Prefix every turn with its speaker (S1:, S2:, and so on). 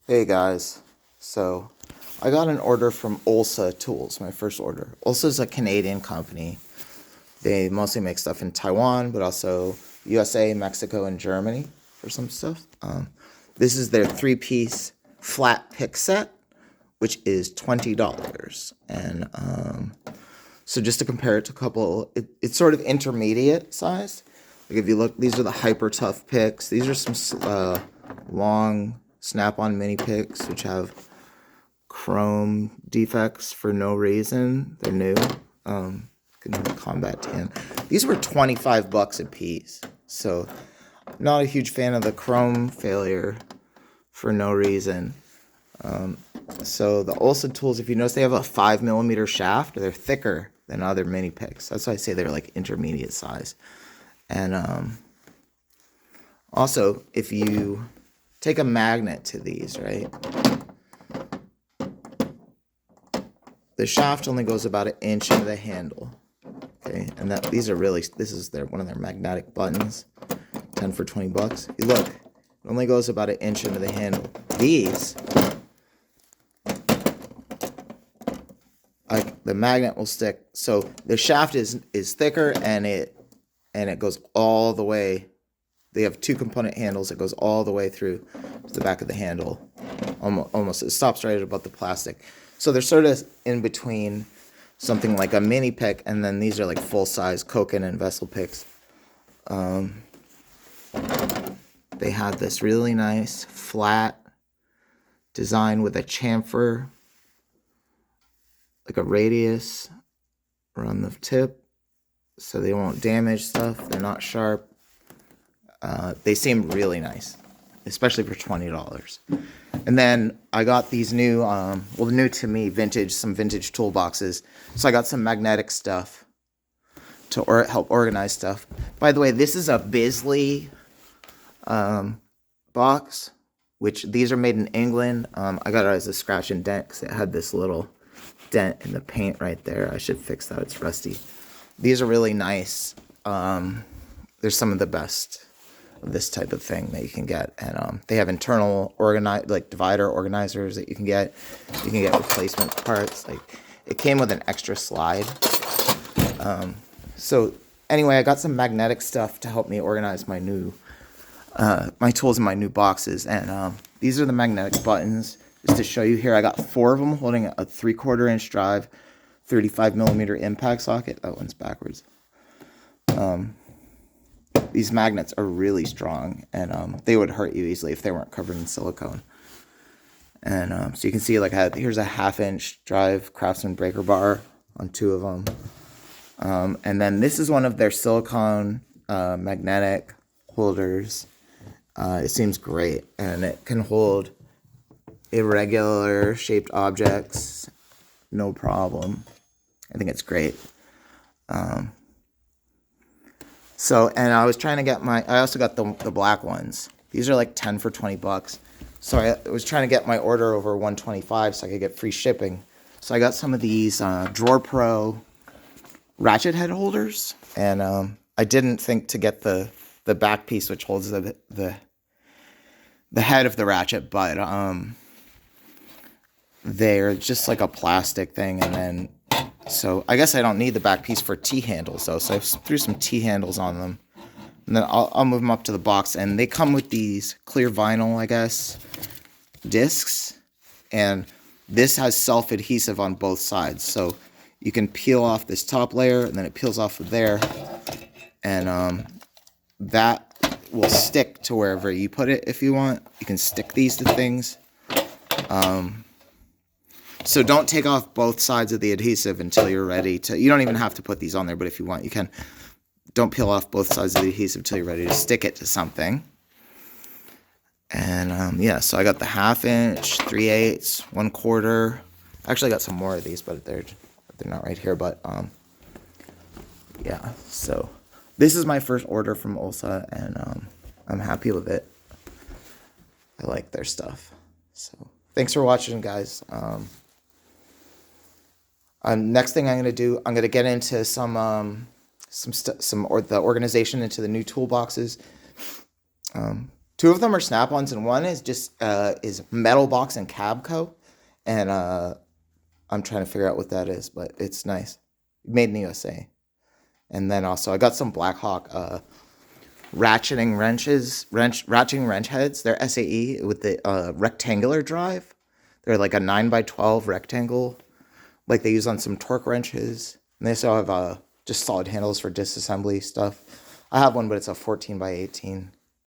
S1: Hey guys, so I got an order from Olsa Tools, my first order. Olsa is a Canadian company. They mostly make stuff in Taiwan, but also USA, Mexico, and Germany for some stuff. This is their three-piece flat pick set, which is $20. And so just to compare it to a couple, it's sort of intermediate size. Like if you look, these are the hyper tough picks. These are some long snap-on mini picks, which have chrome defects for no reason. They're new. Combat tan. These were $25 a piece. So not a huge fan of the chrome failure for no reason. So the Olsa tools, if you notice, they have a 5mm shaft. They're thicker than other mini picks. That's why I say they're like intermediate size. And also, if you take a magnet to these, right? The shaft only goes about 1 inch into the handle. Okay, and these are really, this is one of their magnetic buttons. 10 for $20. You look, it only goes about 1 inch into the handle. These, like the magnet will stick. So the shaft is thicker and it goes all the way. They have 2 component handles. It goes all the way through to the back of the handle. Almost. It stops right about the plastic. So they're sort of in between something like a mini pick, and then these are like full-size Koken and vessel picks. They have this really nice flat design with a chamfer, like a radius around the tip, so they won't damage stuff. They're not sharp. They seem really nice, especially for $20. And then I got these new, new to me, some vintage toolboxes. So I got some magnetic stuff to help organize stuff. By the way, this is a Bisley box, which these are made in England. I got it as a scratch and dent because it had this little dent in the paint right there. I should fix that. It's rusty. These are really nice. They're some of the best of this type of thing that you can get, and they have internal divider organizers that you can get. You can get replacement parts. Like it came with an extra slide. So anyway, I got some magnetic stuff to help me organize my new my tools in my new boxes, and these are the magnetic buttons. Just to show you here, I got 4 of them holding a 3/4 inch drive, 35mm impact socket. That one's backwards. These magnets are really strong, and they would hurt you easily if they weren't covered in silicone. And so you can see, like, here's a 1/2 inch drive Craftsman breaker bar on 2 of them. And then this is one of their silicone magnetic holders. It seems great, and it can hold irregular shaped objects, no problem. I think it's great. And I was trying to get I also got the black ones. These are like 10 for $20. So I was trying to get my order over 125 so I could get free shipping. So I got some of these Drawer Pro ratchet head holders, and I didn't think to get the back piece which holds the head of the ratchet, but they're just like a plastic thing, and then so I guess I don't need the back piece for T-handles though, so I threw some T-handles on them. And then I'll move them up to the box, and they come with these clear vinyl, I guess, discs. And this has self-adhesive on both sides. So you can peel off this top layer, and then it peels off of there. And that will stick to wherever you put it if you want. You can stick these to things. So don't take off both sides of the adhesive until you're ready to. You don't even have to put these on there, but if you want, you can. Don't peel off both sides of the adhesive until you're ready to stick it to something. And yeah, so I got the 1/2 inch, 3/8, 1/4. Actually, I got some more of these, but they're not right here. But yeah, so this is my first order from Olsa, and I'm happy with it. I like their stuff. So thanks for watching, guys. Next thing I'm gonna do, I'm gonna get into the organization into the new toolboxes. Two of them are Snap-ons, and one is just is Metal Box and Cabco, and I'm trying to figure out what that is, but it's nice, made in the USA. And then also I got some Blackhawk ratcheting wrench heads. They're SAE with the rectangular drive. They're like a 9x12 rectangle, like they use on some torque wrenches. And they also have just solid handles for disassembly stuff. I have one, but it's a 14x18.